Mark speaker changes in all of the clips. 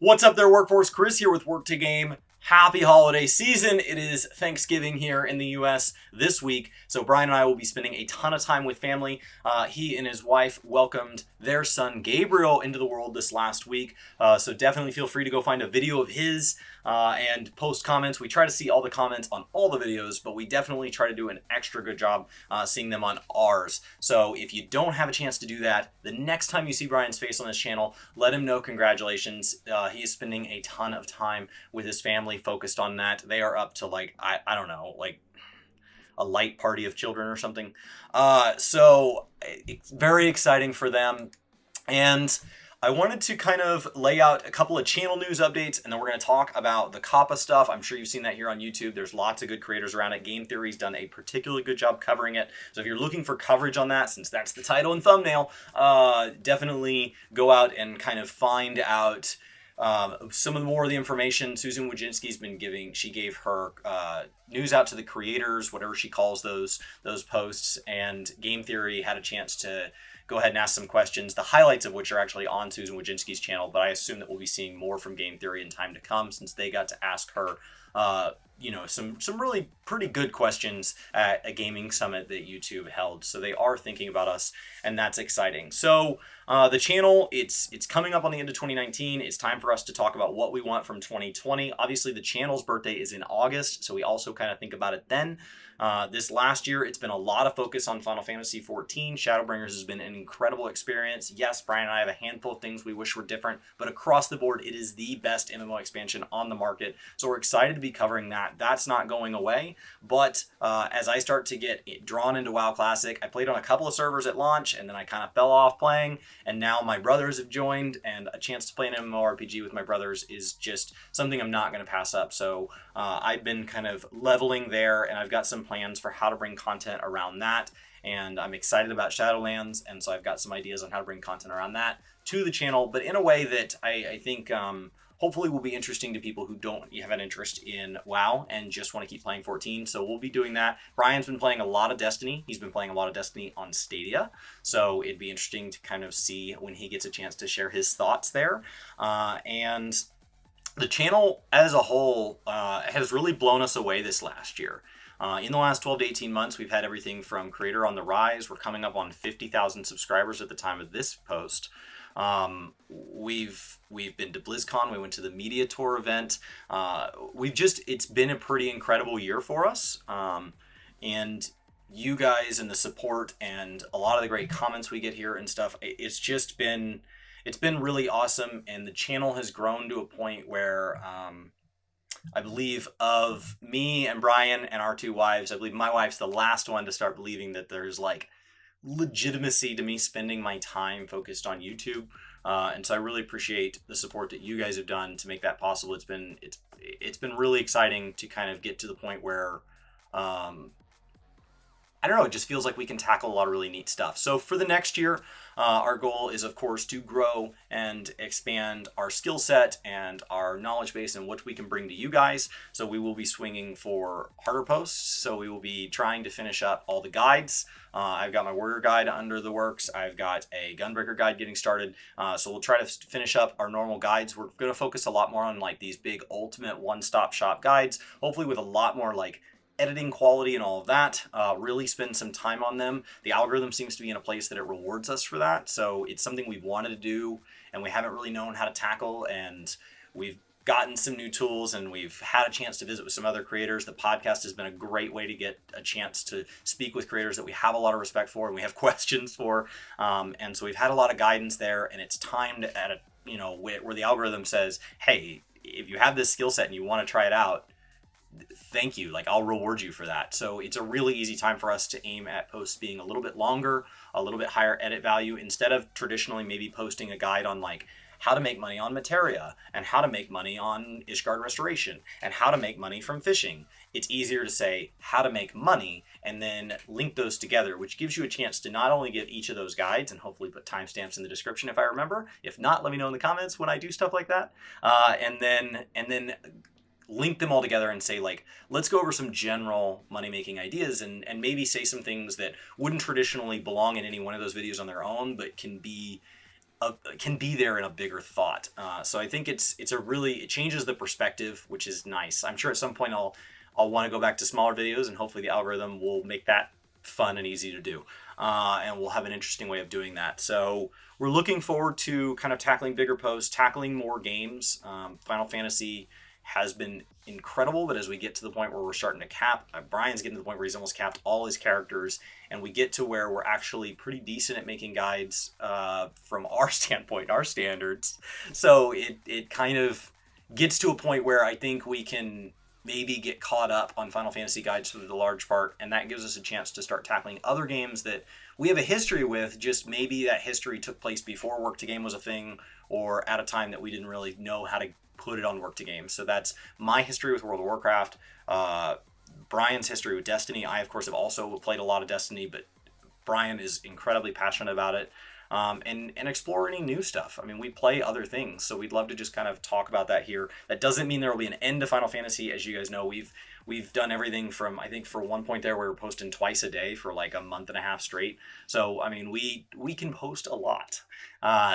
Speaker 1: What's up there, Workforce? Chris here with Work to Game. Happy holiday season. It is Thanksgiving here in the US this week, so Bryan and I will be spending a ton of time with family. He and his wife welcomed their son Gabriel into the world this last week, so definitely feel free to go find a video of his and post comments. We try to see all the comments on all the videos, but we definitely try to do an extra good job seeing them on ours. So if you don't have a chance to do that, the next time you see Bryan's face on this channel, let him know congratulations. He is spending a ton of time with his family focused on that. They are up to like, I don't know, like a light party of children or something. So it's very exciting for them. And I wanted to kind of lay out a couple of channel news updates, and then we're going to talk about the COPPA stuff. I'm sure you've seen that here on YouTube. There's lots of good creators around it. Game Theory's done a particularly good job covering it. So if you're looking for coverage on that, since that's the title and thumbnail, definitely go out and kind of find out some of the more of the information Susan Wojcinski's been giving. She gave her news out to the creators, whatever she calls those posts, and Game Theory had a chance to go ahead and ask some questions, the highlights of which are actually on Susan Wojcinski's channel, but I assume that we'll be seeing more from Game Theory in time to come, since they got to ask her some really pretty good questions at a gaming summit that YouTube held. So they are thinking about us, and that's exciting. So the channel, it's coming up on the end of 2019. It's time for us to talk about what we want from 2020. Obviously, the channel's birthday is in August, so we also kind of think about it then. This last year, it's been a lot of focus on Final Fantasy XIV. Shadowbringers has been an incredible experience. Yes, Bryan and I have a handful of things we wish were different, but across the board, it is the best MMO expansion on the market. So we're excited to be covering that. That's not going away. But as I start to get drawn into WoW Classic, I played on a couple of servers at launch, and then I kind of fell off playing. And now my brothers have joined, and a chance to play an MMORPG with my brothers is just something I'm not going to pass up. So I've been kind of leveling there, and I've got some plans for how to bring content around that. And I'm excited about Shadowlands, and so I've got some ideas on how to bring content around that to the channel, but in a way that I think hopefully will be interesting to people who don't have an interest in WoW and just want to keep playing 14. So we'll be doing that. Bryan's been playing a lot of Destiny. He's been playing a lot of Destiny on Stadia. So it'd be interesting to kind of see when he gets a chance to share his thoughts there. And the channel as a whole has really blown us away this last year. In the last 12 to 18 months, we've had everything from creator on the rise. We're coming up on 50,000 subscribers at the time of this post. We've been to BlizzCon. We went to the media tour event. It's been a pretty incredible year for us. And you guys and the support and a lot of the great comments we get here and stuff, it's been really awesome. And the channel has grown to a point where, I believe of me and Bryan and our two wives, I believe my wife's the last one to start believing that there's like legitimacy to me spending my time focused on YouTube. And so I really appreciate the support that you guys have done to make that possible. It's been really exciting to kind of get to the point where, I don't know, it just feels like we can tackle a lot of really neat stuff. So for the next year, our goal is, of course, to grow and expand our skill set and our knowledge base and what we can bring to you guys. So we will be swinging for harder posts. So we will be trying to finish up all the guides. I've got my warrior guide under the works. I've got a gunbreaker guide getting started. So we'll try to finish up our normal guides. We're going to focus a lot more on like these big ultimate one-stop shop guides, hopefully with a lot more like editing quality and all of that. Really spend some time on them. The algorithm seems to be in a place that it rewards us for that. So it's something we've wanted to do and we haven't really known how to tackle. And we've gotten some new tools and we've had a chance to visit with some other creators. The podcast has been a great way to get a chance to speak with creators that we have a lot of respect for and we have questions for. And so we've had a lot of guidance there, and it's timed at where the algorithm says, hey, if you have this skill set and you want to try it out, thank you, like I'll reward you for that. So it's a really easy time for us to aim at posts being a little bit longer, a little bit higher edit value, instead of traditionally maybe posting a guide on like how to make money on Materia and how to make money on Ishgard Restoration and how to make money from fishing. It's easier to say how to make money and then link those together, which gives you a chance to not only get each of those guides and hopefully put timestamps in the description if I remember. If not, let me know in the comments when I do stuff like that. And then link them all together and say, like, let's go over some general money-making ideas and maybe say some things that wouldn't traditionally belong in any one of those videos on their own, but can be can be there in a bigger thought. So I think it changes the perspective, which is nice. I'm sure at some point I'll want to go back to smaller videos, and hopefully the algorithm will make that fun and easy to do. And we'll have an interesting way of doing that. So we're looking forward to kind of tackling bigger posts, tackling more games. Final Fantasy has been incredible, but as we get to the point where we're starting to cap, Bryan's getting to the point where he's almost capped all his characters, and we get to where we're actually pretty decent at making guides from our standpoint, our standards. So it kind of gets to a point where I think we can maybe get caught up on Final Fantasy guides for the large part, and that gives us a chance to start tackling other games that we have a history with, just maybe that history took place before Work to Game was a thing, or at a time that we didn't really know how to put it on Work to Game. So that's my history with World of Warcraft, Bryan's history with Destiny. I, of course, have also played a lot of Destiny, but Bryan is incredibly passionate about it. And explore any new stuff. I mean, we play other things, so we'd love to just kind of talk about that here. That doesn't mean there will be an end to Final Fantasy. As you guys know, we've done everything from, I think for one point there, we were posting twice a day for like a month and a half straight. So, I mean, we can post a lot.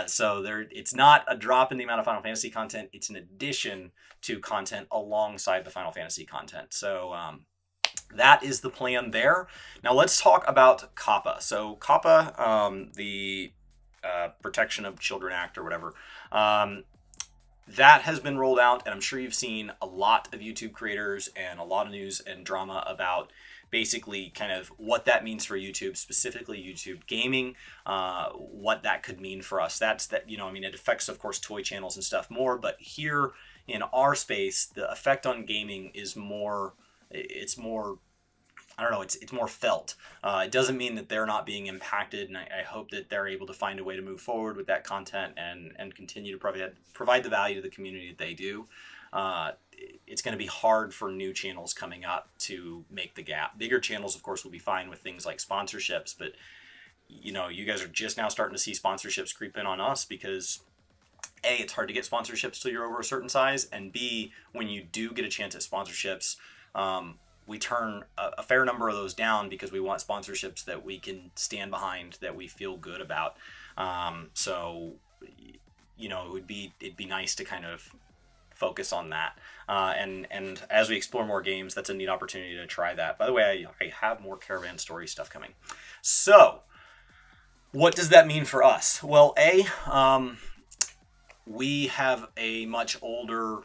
Speaker 1: So it's not a drop in the amount of Final Fantasy content. It's an addition to content alongside the Final Fantasy content. So, that is the plan there. Now let's talk about COPPA. So COPPA, the Protection of Children Act or whatever, that has been rolled out, and I'm sure you've seen a lot of YouTube creators and a lot of news and drama about basically kind of what that means for YouTube, specifically YouTube gaming, what that could mean for us. It affects, of course, toy channels and stuff more, but here in our space, the effect on gaming is more, it's more felt. It doesn't mean that they're not being impacted, and I hope that they're able to find a way to move forward with that content and continue to provide the value to the community that they do. It's going to be hard for new channels coming up to make the gap. Bigger channels, of course, will be fine with things like sponsorships, but you guys are just now starting to see sponsorships creep in on us because A, it's hard to get sponsorships till you're over a certain size, and B, when you do get a chance at sponsorships, we turn a fair number of those down because we want sponsorships that we can stand behind, that we feel good about. It'd be nice to kind of focus on that. And as we explore more games, that's a neat opportunity to try that. By the way, I have more Caravan Story stuff coming. So what does that mean for us? Well, we have a much older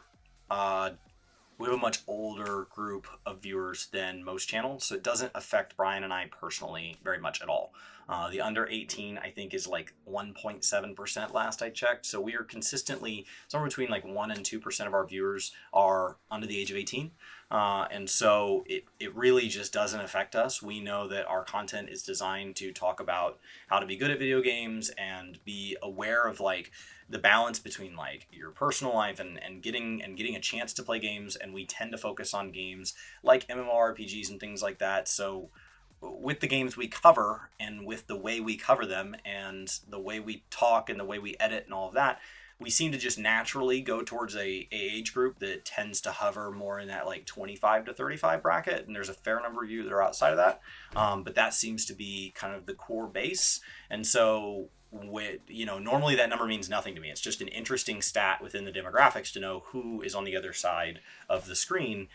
Speaker 1: group of viewers than most channels, so it doesn't affect Bryan and I personally very much at all. The under 18, I think, is like 1.7% last I checked, so we are consistently somewhere between like 1 and 2% of our viewers are under the age of 18, and so it really just doesn't affect us. We know that our content is designed to talk about how to be good at video games and be aware of like the balance between like your personal life and getting a chance to play games, and we tend to focus on games like MMORPGs and things like that. So with the games we cover and with the way we cover them and the way we talk and the way we edit and all of that, we seem to just naturally go towards a age group that tends to hover more in that like 25 to 35 bracket, and there's a fair number of you that are outside of that, but that seems to be kind of the core base. And so normally that number means nothing to me. It's just an interesting stat within the demographics to know who is on the other side of the screen.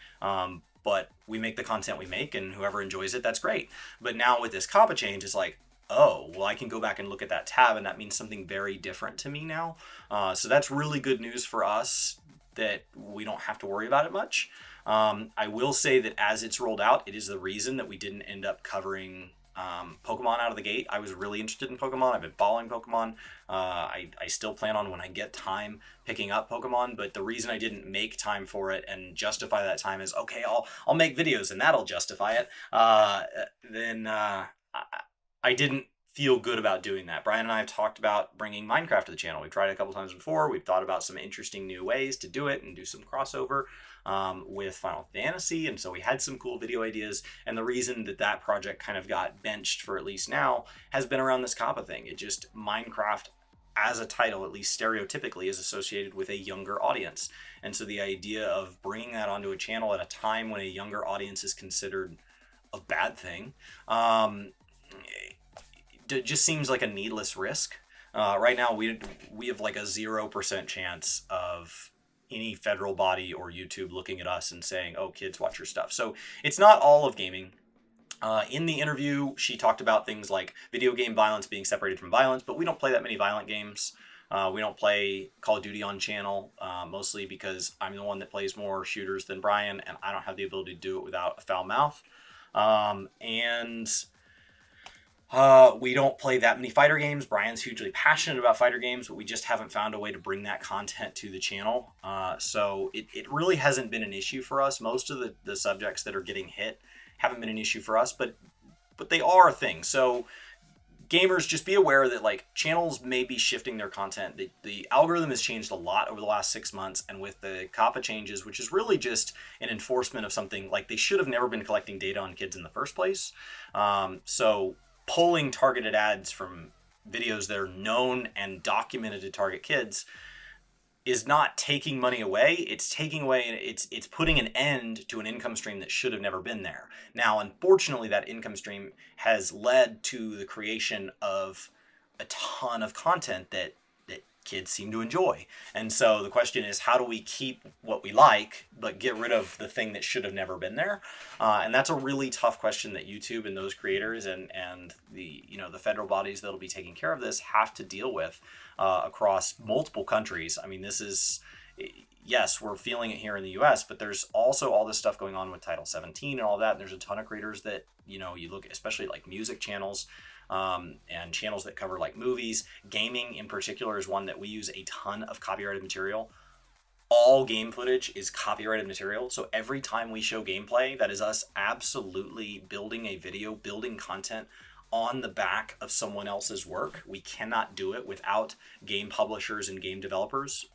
Speaker 1: But we make the content we make, and whoever enjoys it, that's great. But now with this COPPA change, it's like, oh, well, I can go back and look at that tab, and that means something very different to me now. So that's really good news for us that we don't have to worry about it much. I will say that as it's rolled out, it is the reason that we didn't end up covering Pokemon out of the gate. I was really interested in Pokemon. I've been following Pokemon. I still plan on, when I get time, picking up Pokemon, but the reason I didn't make time for it and justify that time is, okay, I'll make videos and that'll justify it. I didn't feel good about doing that. Bryan and I have talked about bringing Minecraft to the channel. We've tried it a couple times before. We've thought about some interesting new ways to do it and do some crossover with Final Fantasy, and so we had some cool video ideas, and the reason that project kind of got benched for at least now has been around this COPPA thing. Minecraft as a title, at least stereotypically, is associated with a younger audience, and so the idea of bringing that onto a channel at a time when a younger audience is considered a bad thing, it just seems like a needless risk. Right now, we have like a 0% chance of any federal body or YouTube looking at us and saying, "Oh, kids, watch your stuff." So it's not all of gaming. In the interview, she talked about things like video game violence being separated from violence, but we don't play that many violent games. We don't play Call of Duty on channel, mostly because I'm the one that plays more shooters than Bryan, and I don't have the ability to do it without a foul mouth. And we don't play that many fighter games. Bryan's hugely passionate about fighter games, but we just haven't found a way to bring that content to the channel. So it really hasn't been an issue for us. Most of the subjects that are getting hit haven't been an issue for us, but they are a thing. So gamers, just be aware that like channels may be shifting their content. The algorithm has changed a lot over the last 6 months, and with the COPPA changes, which is really just an enforcement of something, like they should have never been collecting data on kids in the first place. So pulling targeted ads from videos that are known and documented to target kids is not taking money away. It's taking away, and it's putting an end to an income stream that should have never been there. Now, unfortunately, that income stream has led to the creation of a ton of content that kids seem to enjoy. And so the question is, how do we keep what we like, but get rid of the thing that should have never been there? And that's a really tough question that YouTube and those creators and the the federal bodies that'll be taking care of this have to deal with across multiple countries. I mean, this is, yes, we're feeling it here in the US, but there's also all this stuff going on with Title 17 and all that. And there's a ton of creators that, you look, especially like music channels, and channels that cover like movies. Gaming in particular is one that we use a ton of copyrighted material. All game footage is copyrighted material. So every time we show gameplay, that is us absolutely building a video, building content on the back of someone else's work. We cannot do it without game publishers and game developers.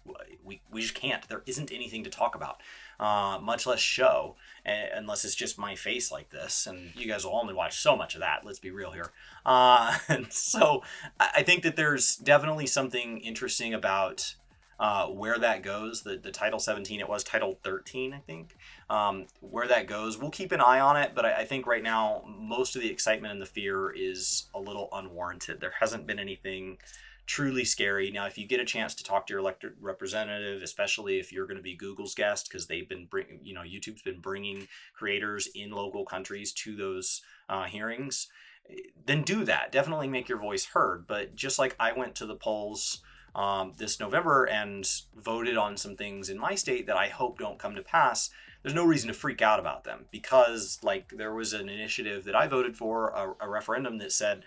Speaker 1: We just can't. There isn't anything to talk about, much less show, unless it's just my face like this. And you guys will only watch so much of that. Let's be real here. And so I think that there's definitely something interesting about where that goes. The Title 17, it was Title 13, I think. Where that goes, we'll keep an eye on it, but I think right now most of the excitement and the fear is a little unwarranted. There hasn't been anything truly scary. Now, if you get a chance to talk to your elected representative, especially if you're going to be Google's guest, because they've been YouTube's been bringing creators in local countries to those hearings, then do that. Definitely make your voice heard. But just like I went to the polls this November and voted on some things in my state that I hope don't come to pass, there's no reason to freak out about them, because like there was an initiative that I voted for, a referendum that said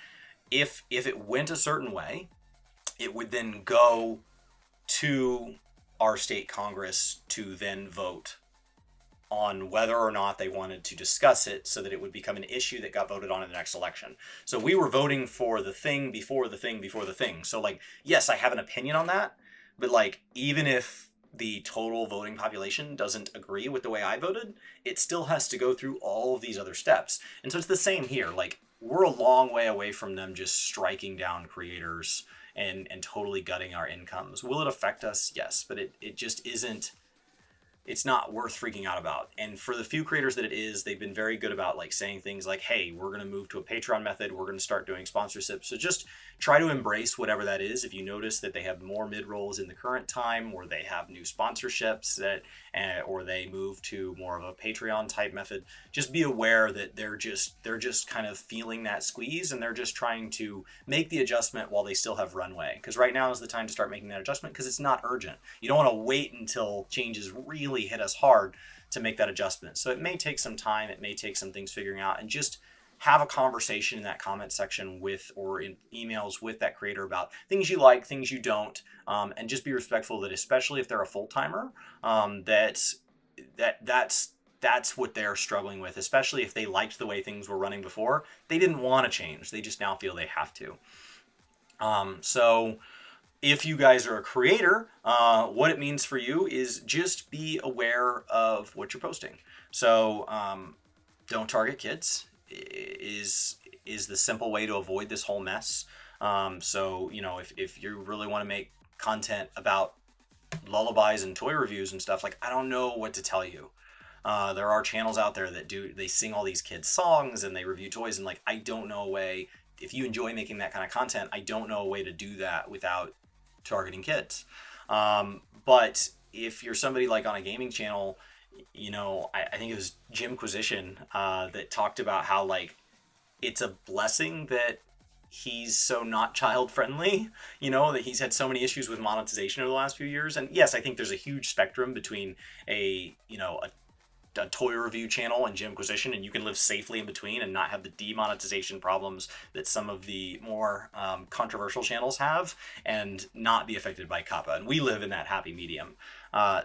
Speaker 1: if it went a certain way, it would then go to our state Congress to then vote on whether or not they wanted to discuss it, so that it would become an issue that got voted on in the next election. So we were voting for the thing before the thing before the thing. So like, yes, I have an opinion on that, but like, even if the total voting population doesn't agree with the way I voted, it still has to go through all of these other steps. And so it's the same here. Like, we're a long way away from them just striking down creators and totally gutting our incomes. Will it affect us? Yes, but it just isn't. It's not worth freaking out about. And for the few creators that it is, they've been very good about like saying things like, hey, we're going to move to a Patreon method. We're going to start doing sponsorships. So just try to embrace whatever that is. If you notice that they have more mid-rolls in the current time, or they have new sponsorships that, or they move to more of a Patreon type method, just be aware that they're just kind of feeling that squeeze, and they're just trying to make the adjustment while they still have runway. Because right now is the time to start making that adjustment, because it's not urgent. You don't want to wait until changes really hit us hard to make that adjustment. So it may take some time, it may take some things figuring out, and just have a conversation in that comment section with, or in emails with that creator about things you like, things you don't, and just be respectful that, especially if they're a full-timer, that's what they're struggling with, especially if they liked the way things were running before. They didn't want to change, they just now feel they have to. So if you guys are a creator, what it means for you is just be aware of what you're posting. So don't target kids is the simple way to avoid this whole mess. So if you really want to make content about lullabies and toy reviews and stuff, like, I don't know what to tell you. There are channels out there that they sing all these kids songs and they review toys, and like, I don't know a way if you enjoy making that kind of content, I don't know a way to do that without targeting kids. But if you're somebody like on a gaming channel, I think it was Jimquisition that talked about how like it's a blessing that he's so not child friendly, that he's had so many issues with monetization over the last few years. And yes, I think there's a huge spectrum between a toy review channel and Jimquisition, and you can live safely in between and not have the demonetization problems that some of the more controversial channels have, and not be affected by kappa. And we live in that happy medium.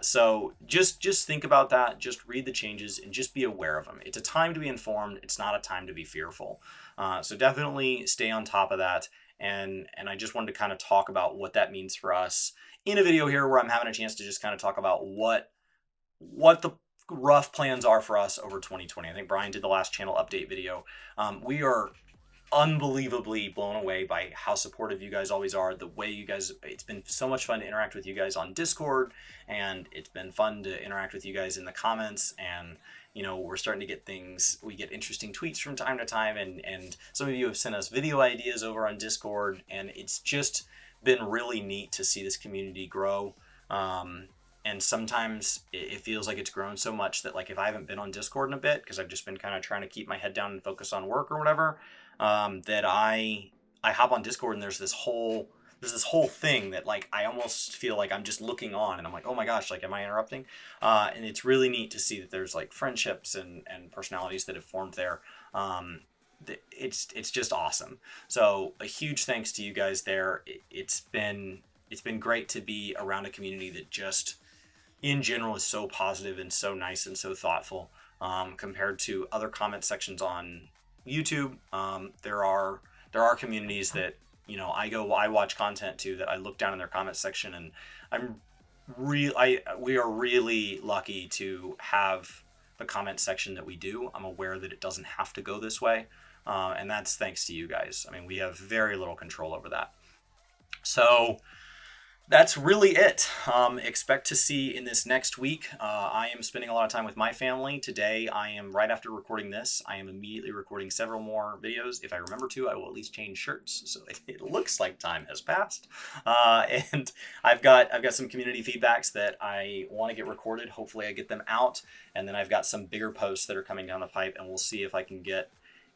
Speaker 1: So just think about that. Just read the changes and just be aware of them. It's a time to be informed. It's not a time to be fearful. So definitely stay on top of that. And I just wanted to kind of talk about what that means for us in a video here, where I'm having a chance to just kind of talk about what the rough plans are for us over 2020. I think Bryan did the last channel update video. We are unbelievably blown away by how supportive you guys always are. The way you guys, it's been so much fun to interact with you guys on Discord, and it's been fun to interact with you guys in the comments. And we're starting to get we get interesting tweets from time to time, and some of you have sent us video ideas over on Discord, and it's just been really neat to see this community grow. And sometimes it feels like it's grown so much that, like, if I haven't been on Discord in a bit, because I've just been kind of trying to keep my head down and focus on work or whatever, that I hop on Discord, and there's this whole thing that, like, I almost feel like I'm just looking on, and I'm like, oh my gosh, like, am I interrupting? And it's really neat to see that there's like friendships and personalities that have formed there. It's just awesome. So a huge thanks to you guys there. It's been great to be around a community that just in general is so positive and so nice and so thoughtful, compared to other comment sections on YouTube. There are communities that I watch content to, that I look down in their comment section, and we are really lucky to have the comment section that we do. I'm aware that it doesn't have to go this way, and that's thanks to you guys. I mean, we have very little control over that. So that's really it. Expect to see in this next week. I am spending a lot of time with my family. Today, right after recording this, I am immediately recording several more videos. If I remember to, I will at least change shirts, so it looks like time has passed. And I've got some community feedbacks that I want to get recorded. Hopefully I get them out. And then I've got some bigger posts that are coming down the pipe, and we'll see if I can get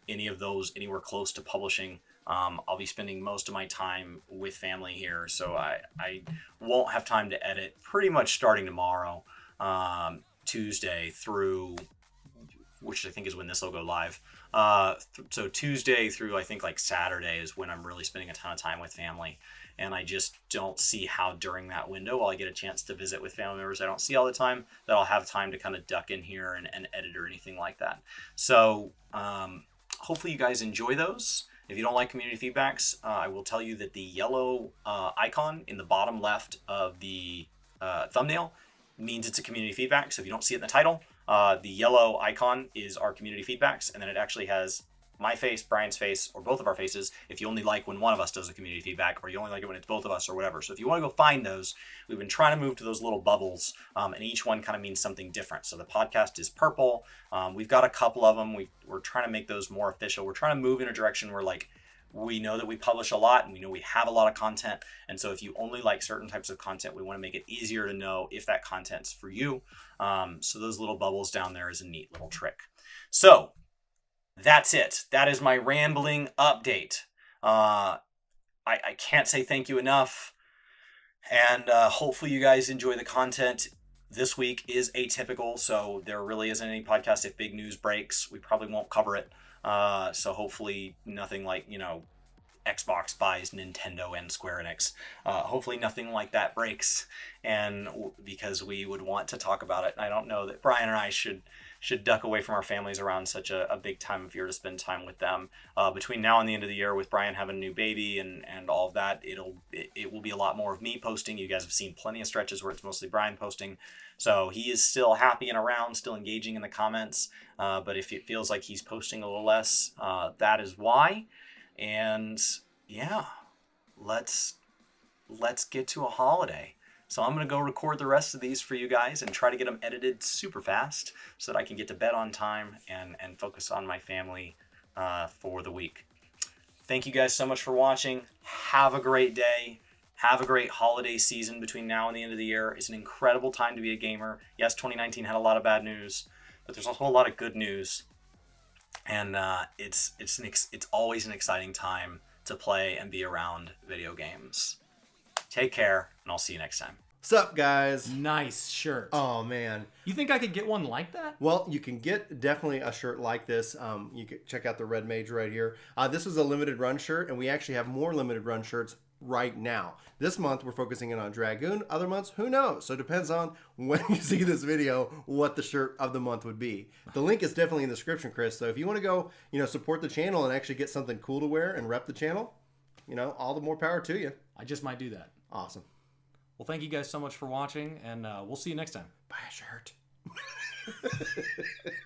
Speaker 1: any of those anywhere close to publishing. I'll be spending most of my time with family here, so I won't have time to edit pretty much starting tomorrow, Tuesday through, which I think is when this will go live. So Tuesday through, I think, like Saturday is when I'm really spending a ton of time with family. And I just don't see how during that window, while I get a chance to visit with family members I don't see all the time, that I'll have time to kind of duck in here and edit or anything like that. So hopefully you guys enjoy those. If you don't like community feedbacks, I will tell you that the yellow icon in the bottom left of the thumbnail means it's a community feedback. So if you don't see it in the title, the yellow icon is our community feedbacks, and then it actually has my face, Bryan's face, or both of our faces if you only like when one of us does a community feedback, or you only like it when it's both of us, or whatever. So if you want to go find those, we've been trying to move to those little bubbles, and each one kind of means something different. So the podcast is purple. We've got a couple of them. We're trying to make those more official. We're trying to move in a direction where, like, we know that we publish a lot, and we know we have a lot of content. And so if you only like certain types of content, we want to make it easier to know if that content's for you. So those little bubbles down there is a neat little trick. So that's it. That is my rambling update. I can't say thank you enough. And hopefully you guys enjoy the content. This week is atypical, so there really isn't any podcast. If big news breaks, we probably won't cover it. So hopefully nothing like, Xbox buys Nintendo and Square Enix. Hopefully nothing like that breaks, and because we would want to talk about it. I don't know that Bryan and I should duck away from our families around such a big time of year to spend time with them. Between now and the end of the year, with Bryan having a new baby and all of that, it will be a lot more of me posting. You guys have seen plenty of stretches where it's mostly Bryan posting. So he is still happy and around, still engaging in the comments. But if it feels like he's posting a little less, that is why. And yeah, let's get to a holiday. So I'm going to go record the rest of these for you guys and try to get them edited super fast so that I can get to bed on time and focus on my family for the week. Thank you guys so much for watching. Have a great day. Have a great holiday season between now and the end of the year. It's an incredible time to be a gamer. Yes, 2019 had a lot of bad news, but there's also a lot of good news. And it's always an exciting time to play and be around video games. Take care, and I'll see you next time.
Speaker 2: Sup, guys?
Speaker 3: Nice shirt.
Speaker 2: Oh, man.
Speaker 3: You think I could get one like that?
Speaker 2: Well, you can get definitely a shirt like this. You can check out the red mage right here. This was a limited run shirt, and we actually have more limited run shirts right now. This month, we're focusing in on Dragoon. Other months, who knows? So it depends on when you see this video, what the shirt of the month would be. The link is definitely in the description, Chris. So if you want to go, support the channel and actually get something cool to wear and rep the channel, all the more power to you.
Speaker 3: I just might do that.
Speaker 2: Awesome.
Speaker 3: Well, thank you guys so much for watching, and we'll see you next time.
Speaker 2: Buy a shirt.